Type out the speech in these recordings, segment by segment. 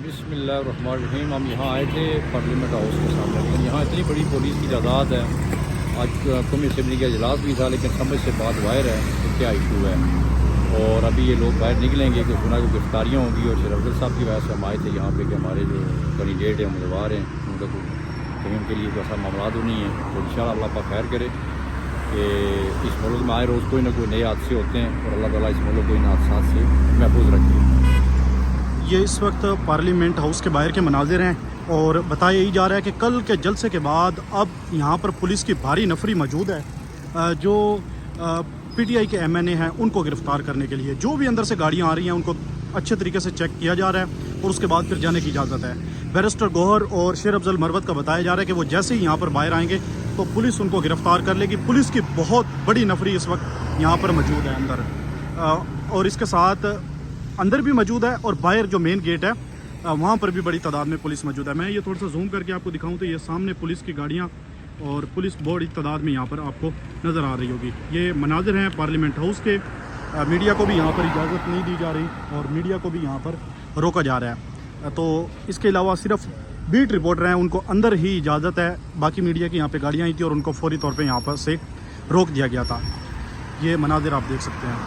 बिस्मिल्लाहिर्रहमानिर्रहीम। हम यहाँ आए थे पार्लियामेंट हाउस के सामने, लेकिन यहाँ इतनी बड़ी पुलिस की तादाद है। आज कौमी असम्बली का इजलास भी था, लेकिन समझ से बात वायर है तो क्या इशू है। और अभी ये लोग बाहर निकलेंगे कि सुना को गिरफ्तारियाँ होंगी। और शेर अफजल साहब की वजह से हम आए थे यहाँ पे कि हमारे जो कैंडिडेट हैं, उम्मीदवार हैं, उनका कहीं उनके लिए कोई ऐसा मामला तो नहीं है। तो इंशाअल्लाह अल्लाह पाक खैर करे कि इस मुल्क में आए रोज़ कोई ना कोई नए हादसे होते हैं और अल्लाह ताला इस मुल्क को इन हादसा से महफूज रखे। ये इस वक्त पार्लियामेंट हाउस के बाहर के मनाजिर हैं और बताया यही जा रहा है कि कल के जलसे के बाद अब यहाँ पर पुलिस की भारी नफरी मौजूद है। जो पीटीआई के एमएनए हैं उनको गिरफ़्तार करने के लिए जो भी अंदर से गाड़ियाँ आ रही हैं उनको अच्छे तरीके से चेक किया जा रहा है और उसके बाद फिर जाने की इजाज़त है। बैरिस्टर गौहर और शेर अफजल मरवत का बताया जा रहा है कि वो जैसे ही यहाँ पर बाहर आएंगे तो पुलिस उनको गिरफ़्तार कर लेगी। पुलिस की बहुत बड़ी नफरी इस वक्त यहाँ पर मौजूद है अंदर, और इसके साथ अंदर भी मौजूद है और बाहर जो मेन गेट है वहाँ पर भी बड़ी तादाद में पुलिस मौजूद है। मैं ये थोड़ा सा जूम करके आपको दिखाऊं तो ये सामने पुलिस की गाड़ियाँ और पुलिस बड़ी तादाद में यहाँ पर आपको नज़र आ रही होगी। ये मनाजिर हैं पार्लियामेंट हाउस के। मीडिया को भी यहाँ पर इजाज़त नहीं दी जा रही और मीडिया को भी यहाँ पर रोका जा रहा है। तो इसके अलावा सिर्फ बीट रिपोर्टर हैं, उनको अंदर ही इजाज़त है। बाकी मीडिया की यहाँ पर गाड़ियाँ आई थी और उनको फौरी तौर पर यहाँ पर से रोक दिया गया था। ये मनाजिर आप देख सकते हैं।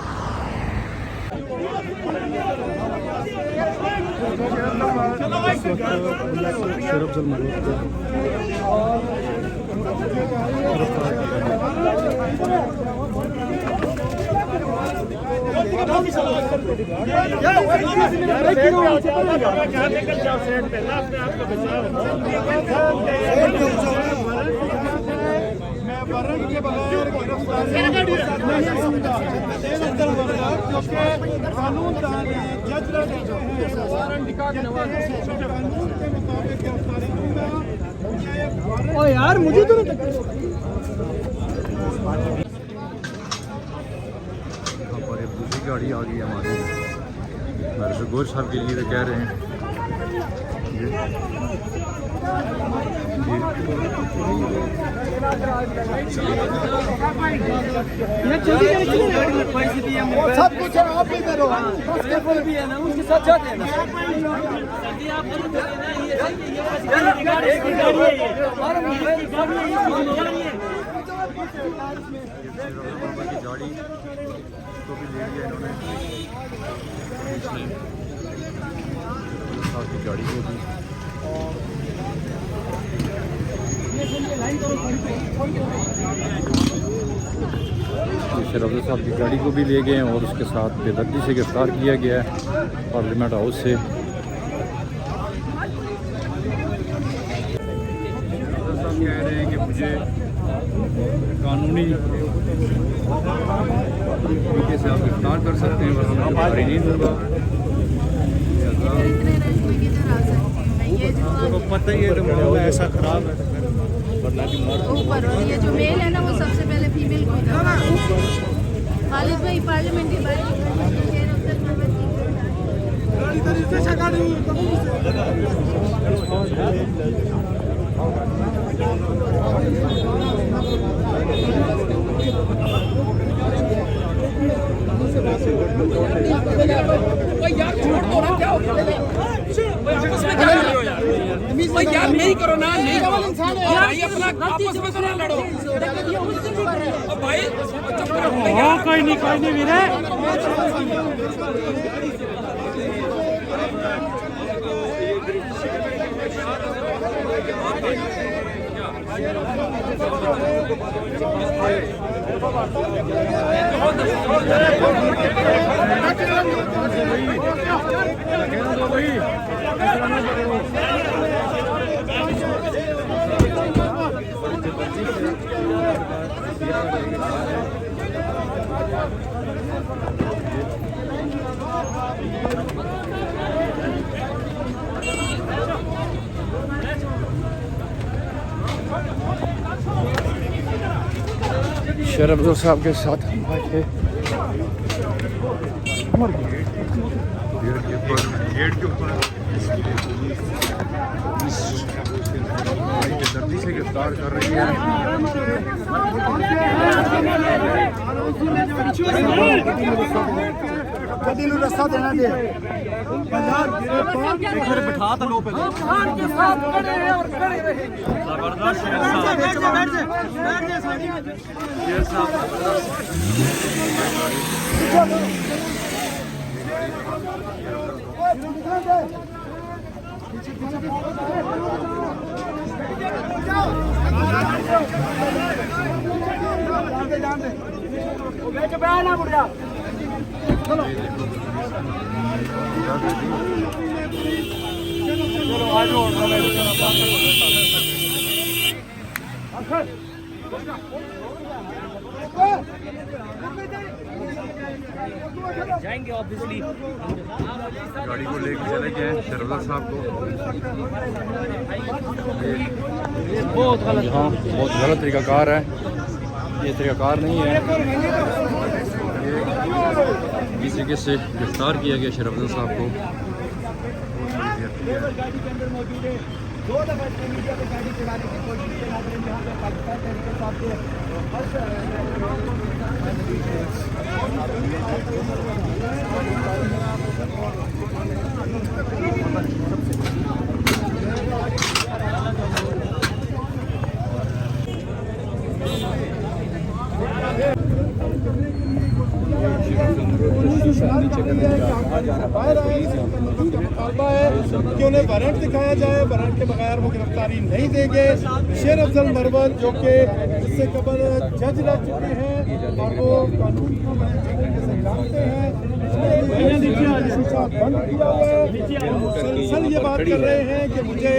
ओ यार मुझे तो यहाँ पर एक दूसरी गाड़ी आ गई हमारी। बैरिस्टर गौहर साहब के लिए तो कह रहे हैं सब कुछ आप ही करो, भी है ना उसके साथ जाते हैं की गाड़ी तो भी ले लिया इन्होंने, साथ की गाड़ी को भी। शेर अफजल साहब की गाड़ी को भी ले गए हैं और उसके साथ बेदर्दी से गिरफ्तार किया गया है पार्लियामेंट हाउस से। साहब कह रहे हैं कि मुझे कानूनी तरीके से आप गिरफ्तार कर सकते हैं, वरना मैं गिरफ्तारी नहीं दूँगा। पता ही है तो मामला ऐसा खराब है ऊपर। और ये जो मेल है ना वो सबसे पहले फीमेल को खालिद भाई पार्लियामेंट के बाहर यार नहीं करो ना, नहीं भाई अपना आपस में तो ना लड़ो भाई। कोई नहीं वीरे। शेर अफजल साहब के साथ हम आए थे। गेट के ऊपर जल्दी से गिरफ्तार कर रही है। गड्डी नूं रास्ता देना दे बिठा तो लो पहले खान के साथ खड़े हैं और खड़े रहे। जाएंगे ऑब्वियसली। गाड़ी को लेकर चले गए शरदा साहब को। बहुत गलत, हाँ बहुत गलत तरीकाकार है, ये तरीकाकार नहीं है। इस तरीके से गिरफ्तार किया गया शरदा साहब को। दो दफा मीडिया पे गाड़ी चलाने की कोशिश की पाकिस्तान तहरीक साहब को कि उन्हें वारंट दिखाया जाए, वारंट के बगैर वो गिरफ्तारी नहीं देंगे। शेर अफजल मरवल जो कि इससे कबल जज रह चुके हैं और वो कानून को बड़े तरीके से जानते हैं, बंद किया हुआ है। मुसलसल ये बात कर रहे हैं कि मुझे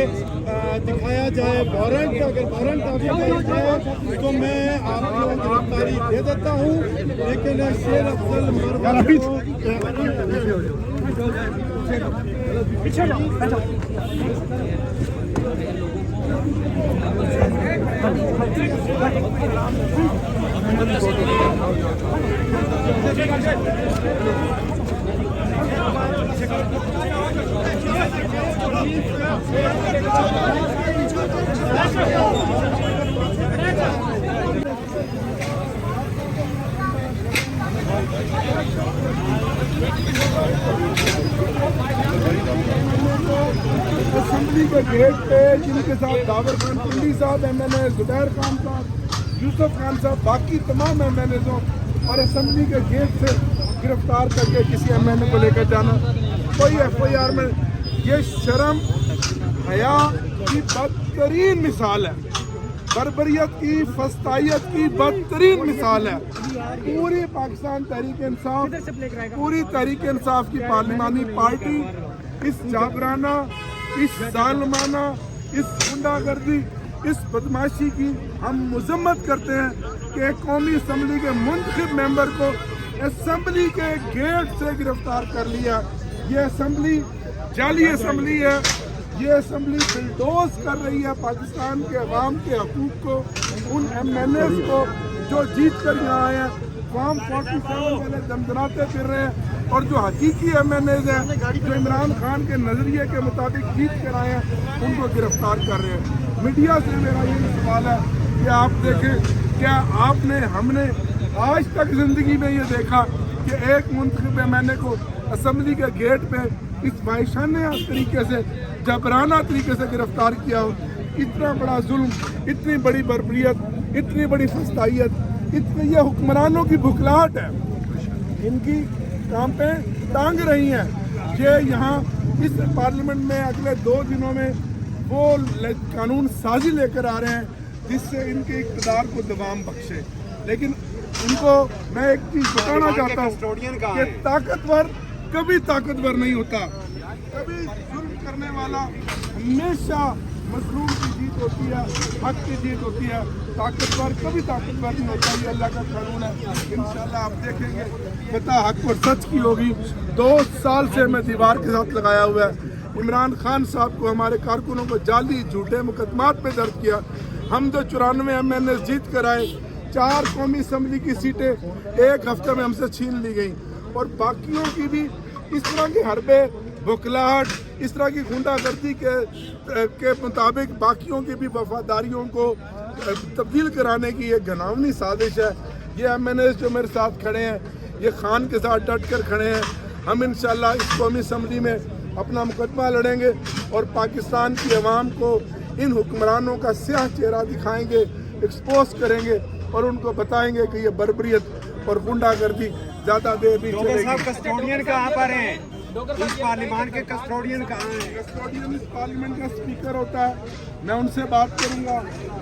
दिखाया जाए वारंट, अगर वारंट आपके पास है तो मैं आपको गिरफ्तारी दे देता हूँ, लेकिन शेर अफजल मरवल पीछे जाओ। असेंबली के गेट पे जिनके साथ दावर खान कुंडी साहब MNA, जुबैर खान साहब, यूसुफ खान साहब, बाकी तमाम MNA और असेंबली के गेट से गिरफ्तार करके किसी MNA को लेकर जाना, कोई FIR में, ये शर्म हया की बदतरीन मिसाल है, बर्बरियत की, फस्तायत की बदतरीन मिसाल है। पूरी पाकिस्तान तहरीक इंसाफ, पूरी तहरीक इंसाफ की पार्लिमानी पार्टी इस जाबराना, इस जालिमाना, इस गुंडागर्दी, इस बदमाशी की हम मजम्मत करते हैं कि एक कौमी असम्बली के मुंतखब मेंबर को असम्बली के गेट से गिरफ्तार कर लिया। ये असम्बली जाली असम्बली है, ये असम्बली बिल्डोज कर रही है पाकिस्तान के अवाम के हकूक़ को, उन MNAs को जो जीत कर यहाँ आए हैं, फॉर्म 47 वाले दमदनाते फिर रहे हैं, और जो हकीकी MNAs हैं जो इमरान खान के नज़रिए के मुताबिक जीत कर आए हैं, उनको गिरफ्तार कर रहे हैं। मीडिया से मेरा ये सवाल है कि आप देखें, क्या आपने, हमने आज तक ज़िंदगी में ये देखा कि एक मुंतखब MNA को असम्बली के गेट पे इस वाहिशाना तरीके से, जबराना तरीके से गिरफ्तार किया हो? इतना बड़ा जुल्म, इतनी बड़ी बर्बरियत, इतनी बड़ी फस्तायत, इतनी ये हुक्मरानों की भुखलाहट है, इनकी काम पे टांग रही हैं। ये यहाँ इस पार्लियामेंट में अगले 2 दिनों में वो कानून साजी लेकर आ रहे हैं जिससे इनके इक़्तिदार को दबाम बख्शे। लेकिन इनको मैं एक चीज़ बताना चाहता हूँ कि ताकतवर कभी ताकतवर नहीं होता, कभी जुल्म करने वाला हमेशा मजलूम की जीत होती है, हक की जीत होती है। ताकतवर कभी ताकतवर नहीं होता, ये अल्लाह का कानून है। इंशाल्लाह आप देखेंगे फतह हक और सच की होगी। 2 साल से मैं दीवार के साथ लगाया हुआ है। इमरान खान साहब को, हमारे कारकुनों को जाली झूठे मुकदमात पे दर्ज किया। हम तो 94 MNA जीत कर आए, 4 कौमी असम्बली की सीटें 1 हफ्ते में हमसे छीन ली गई, और बाकियों की भी इस तरह की हरबे, बुखलाहट, इस तरह की गुंडागर्दी के मुताबिक बाकियों की भी वफादारियों को तब्दील कराने की ये घिनौनी साजिश है। ये MNAs जो मेरे साथ खड़े हैं, ये खान के साथ डट कर खड़े हैं, हम इंशाल्लाह इस कौमी असम्बली में अपना मुकदमा लड़ेंगे और पाकिस्तान की अवाम को इन हुक्मरानों का स्याह चेहरा दिखाएंगे, एक्सपोज करेंगे और उनको बताएंगे कि ये बर्बरियत और गुंडागर्दी ज़्यादा देर नहीं चलेगी। कस्टोडियन कहाँ पर हैं? इस पार्लियामेंट के कस्टोडियन कहाँ हैं? कस्टोडियन इस पार्लियामेंट का स्पीकर होता है, मैं उनसे बात करूंगा,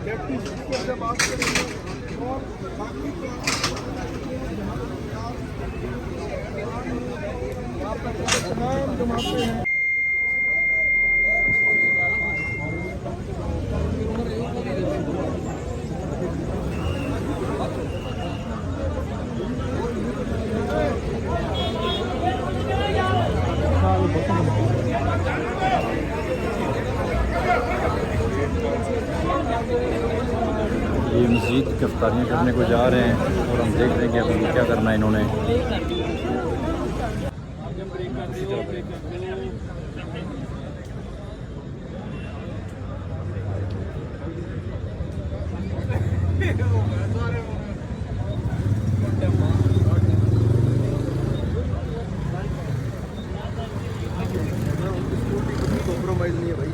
डिप्टी स्पीकर से बात करूंगा और बाकी तमाम जमातें हैं। ये मस्जिद की अफ्तारियाँ करने को जा रहे हैं और हम देख रहे हैं कि अभी क्या करना है इन्होंने। कॉम्प्रोमाइज़ नहीं है भाई।